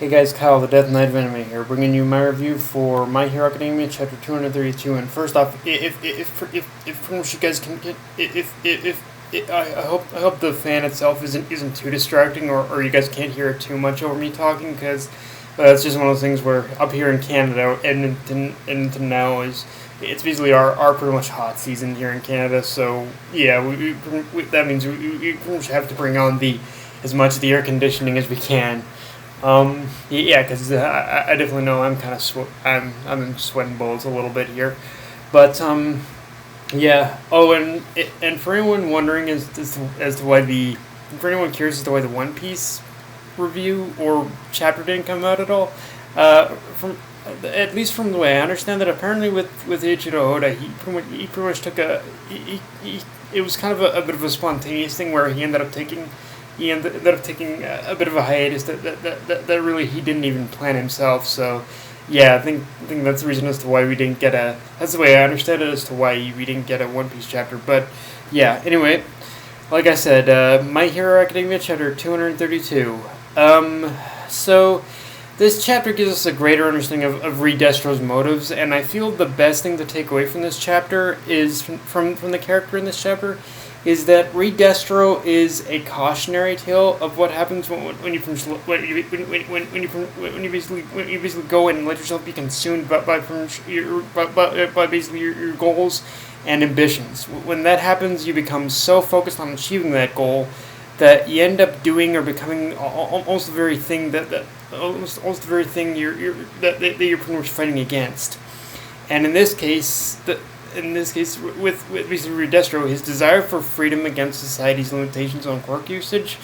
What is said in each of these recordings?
Hey guys, Kyle, the Death Knight of Anime here, bringing you my review for My Hero Academia, Chapter 232. And first off, if pretty much you guys can get, I hope the fan itself isn't too distracting, or you guys can't hear it too much over me talking, because it's just one of those things where up here in Canada, Edmonton now it's basically our pretty much hot season here in Canada. So yeah, that means we pretty much have to bring on as much of the air conditioning as we can. Yeah, because I definitely know I'm kind of I'm sweating bullets a little bit here, but yeah. Oh, and for anyone wondering as to why for anyone curious as to why the One Piece review or chapter didn't come out at all, from at least from the way I understand that, apparently with Ichiro Oda, he pretty much took it was kind of a bit of a spontaneous thing where he ended up taking a bit of a hiatus that really he didn't even plan himself. So yeah, I think that's the reason as to why we didn't get that's the way I understand it as to why we didn't get a One Piece chapter. But yeah, anyway, like I said, My Hero Academia chapter 232. So this chapter gives us a greater understanding of Re-Destro's motives, and I feel the best thing to take away from this chapter is from the character in this chapter is that Re-Destro is a cautionary tale of what happens when you basically go and let yourself be consumed by basically your goals and ambitions. When that happens, you become so focused on achieving that goal that you end up doing or becoming almost the very thing almost the very thing you're pretty much fighting against. And in this case, with basically Re-Destro, his desire for freedom against society's limitations on quirk usage,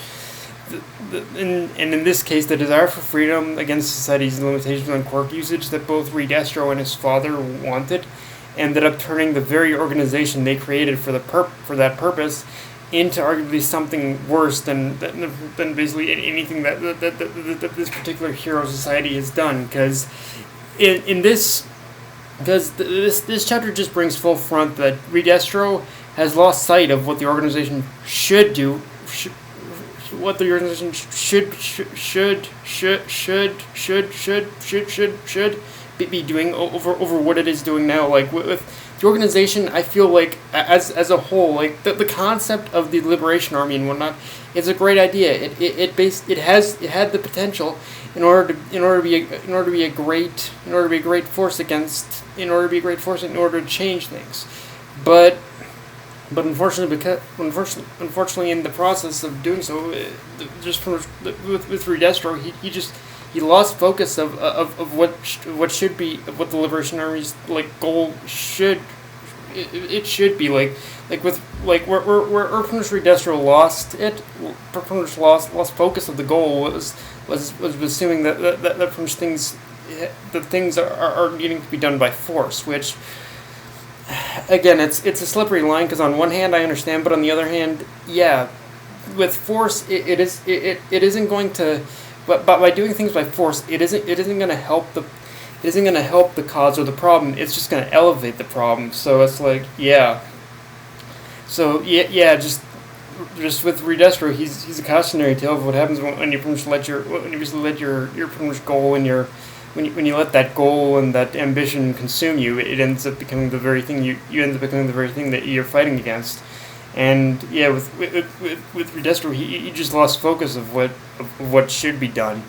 and in this case, the desire for freedom against society's limitations on quirk usage that both Re-Destro and his father wanted, ended up turning the very organization they created for that purpose into arguably something worse than basically anything that this particular hero society has done. Because this chapter just brings full front that Re-Destro has lost sight of what the organization should do, what the organization should be doing over what it is doing now. Like with the organization, I feel like as a whole, like the concept of the Liberation Army and whatnot is a great idea. It had the potential in order to be a great force in order to change things, but unfortunately in the process of doing so, just with Re-Destro, he lost focus of what should be, what the Liberation Army's goal should be like where Re-Destro lost focus of the goal was assuming that from things are needing to be done by force, which again it's a slippery line, because on one hand I understand, but on the other hand, yeah, with force it isn't going to. But by doing things by force, it isn't going to help the cause or the problem. It's just going to elevate the problem. So it's like, yeah. So yeah, just with Re-Destro, he's a cautionary tale of what happens when you pretty much let your pretty much goal and when you let that goal and that ambition consume you. It ends up becoming the very thing you end up becoming the very thing that you're fighting against. And yeah, with Re-Destro, he just lost focus of what should be done.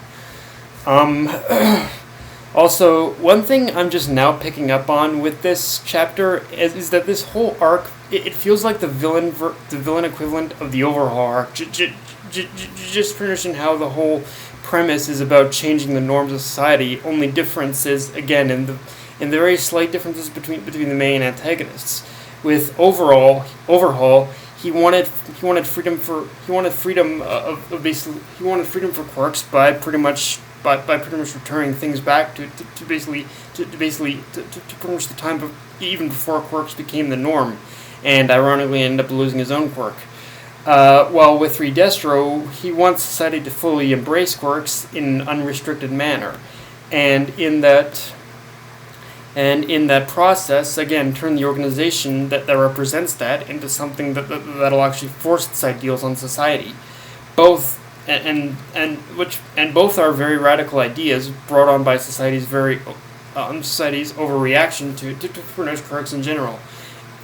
Also, one thing I'm just now picking up on with this chapter is that this whole arc, it feels like the villain equivalent of the Overhaul arc. Just finishing how the whole premise is about changing the norms of society. Only difference is, again, in the very slight differences between the main antagonists. With Overhaul, he wanted freedom for quirks by pretty much returning things back to pretty much the time even before quirks became the norm, and ironically ended up losing his own quirk. While with Re-Destro, he wants society to fully embrace quirks in an unrestricted manner, and in that process, again, turn the organization that represents that into something that'll actually force its ideals on society. Both and both are very radical ideas brought on by society's overreaction to pronounced quirks in general.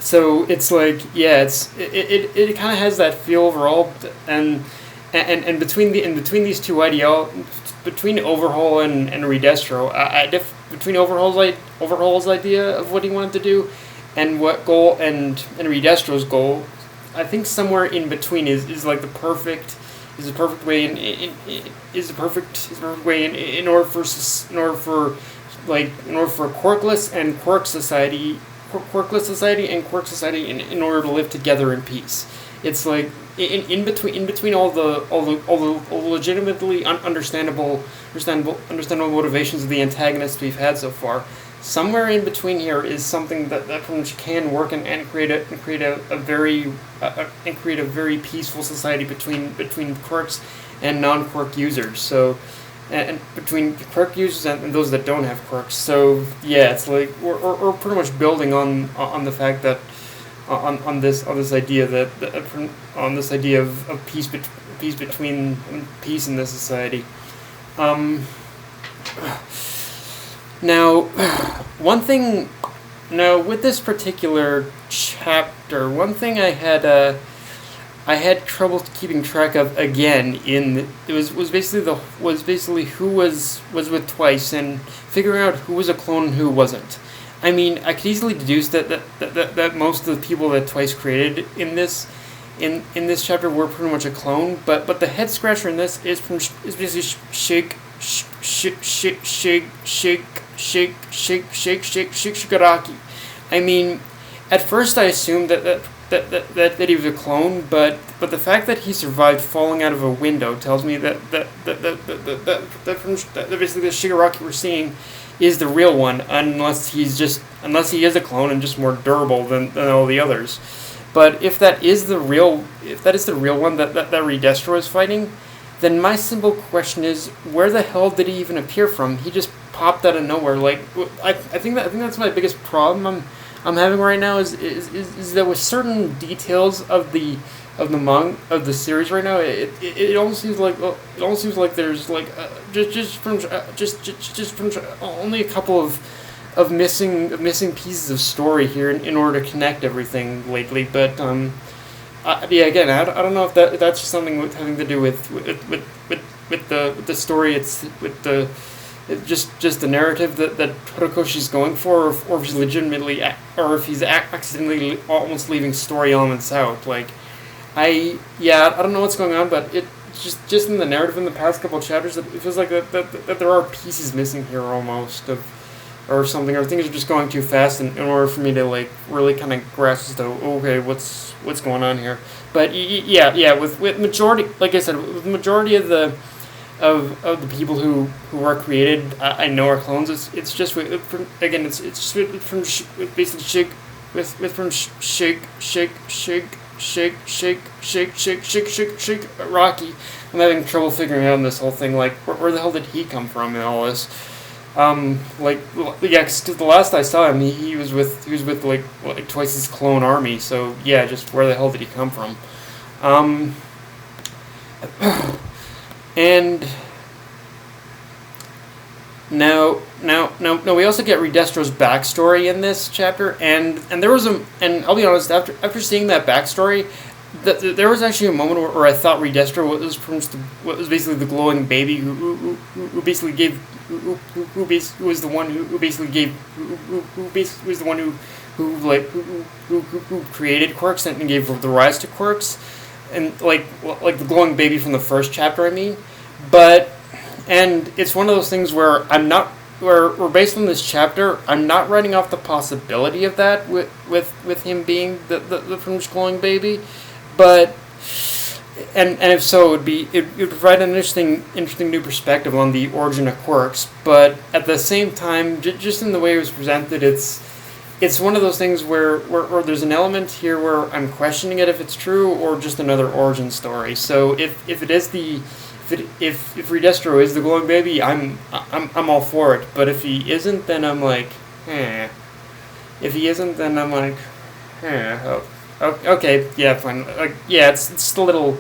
So it's like, yeah, it kind of has that feel overall, and between these two between Overhaul and Re-Destro, between Overhaul's idea of what he wanted to do, and what goal and Re-Destro's goal, I think somewhere in between is like the perfect way in order for quirkless and quirk society and quirk society in order to live together in peace. It's like in between all the legitimately understandable motivations of the antagonists we've had so far. Somewhere in between here is something that pretty much can work and create a very peaceful society between quirks and non-quirk users. So, and between quirk users and those that don't have quirks. So yeah, it's like we're pretty much building on the fact that on this idea of peace in this society. Now, one thing. Now, with this particular chapter, one thing I had trouble keeping track of again was basically who was with Twice and figuring out who was a clone and who wasn't. I mean, I could easily deduce that most of the people that Twice created in this chapter were pretty much a clone, but the head scratcher in this is basically Shigaraki. I mean, at first I assumed that he was a clone, but the fact that he survived falling out of a window tells me that basically the Shigaraki we're seeing is the real one, unless he is a clone and just more durable than all the others. But if that is the real one that Re-Destro is fighting, then my simple question is, where the hell did he even appear from? He just popped out of nowhere. Like, I think that's my biggest problem I'm having right now is that with certain details of the series right now, it almost seems like there's like just from only a couple of missing pieces of story here in order to connect everything lately. But yeah, again, I don't know if that's just something having to do with the story. It's with the just the narrative that Horikoshi's going for, or if he's legitimately, or if he's accidentally almost leaving story elements out. Like, I don't know what's going on, but it just in the narrative in the past couple of chapters, it feels like that there are pieces missing here almost or something, or things are just going too fast in order for me to like really kind of grasp as to okay, what's going on here. But yeah, with majority, like I said, with the majority of the people who are created, I know are clones. It's just from basically shake Rocky. I'm having trouble figuring out this whole thing. Like, where the hell did he come from in all this? Because the last I saw him, he was with like Twice's clone army. So yeah, just where the hell did he come from? And now we also get Re-Destro's backstory in this chapter, and there was and I'll be honest, after seeing that backstory, there was actually a moment where I thought Re-Destro was basically the glowing baby who was the one who created quirks and gave the rise to quirks, and like the glowing baby from the first chapter, I mean. But and it's one of those things where we're based on this chapter, I'm not writing off the possibility of that with him being the glowing baby, but and if so, it would provide an interesting new perspective on the origin of quirks. But at the same time, just in the way it was presented, it's one of those things where there's an element here where I'm questioning it if it's true or just another origin story. So if Re-Destro is the glowing baby, I'm all for it. But if he isn't, then I'm like, eh. If he isn't, then I'm like, eh. Oh, okay, yeah, fine. Like, yeah, it's a little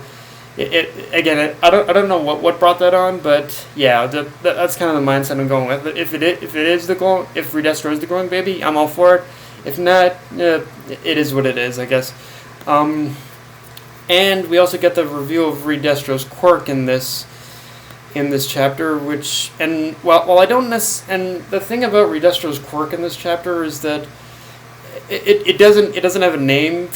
I don't know what brought that on, but yeah, that's kind of the mindset I'm going with. If it is the glow, if Re-Destro is the glowing baby, I'm all for it. If not, it is what it is, I guess. And we also get the review of Re-Destro's quirk in this chapter, which, and while I don't and the thing about Re-Destro's quirk in this chapter is that it doesn't have a name.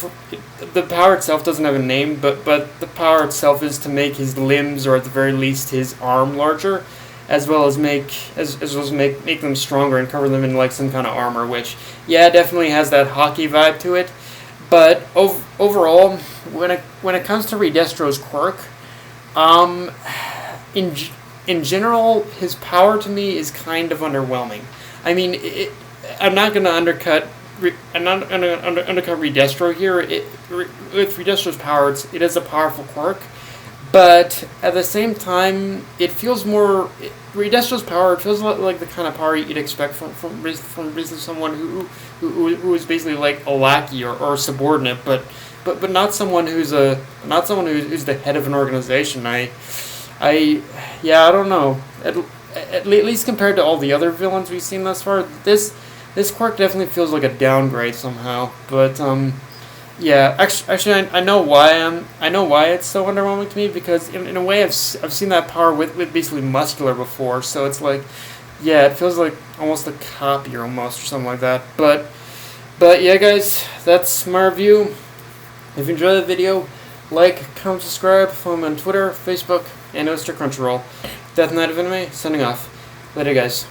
The power itself doesn't have a name, but the power itself is to make his limbs, or at the very least his arm, larger, as well as make them stronger and cover them in like some kind of armor. Which, yeah, definitely has that hockey vibe to it. But overall, when it comes to Re-Destro's quirk, in general, his power to me is kind of underwhelming. I mean, I'm not going to undercut. I'm not going to undercut Re-Destro here. With Re-Destro's power, it is a powerful quirk, but at the same time, it feels more. Re-Destro's power, it feels like the kind of power you'd expect from basically someone who is basically like a lackey or subordinate, but not someone who's who's the head of an organization. I don't know. At least compared to all the other villains we've seen thus far, this quirk definitely feels like a downgrade somehow. But yeah, actually, I know why it's so underwhelming to me, because in a way I've seen that power with basically muscular before, so it's like, yeah, it feels like almost a copy or something like that. But yeah, guys, that's my review. If you enjoyed the video, like, comment, subscribe, follow me on Twitter, Facebook, and Crunchyroll. Death Knight of Anime, signing off. Later, guys.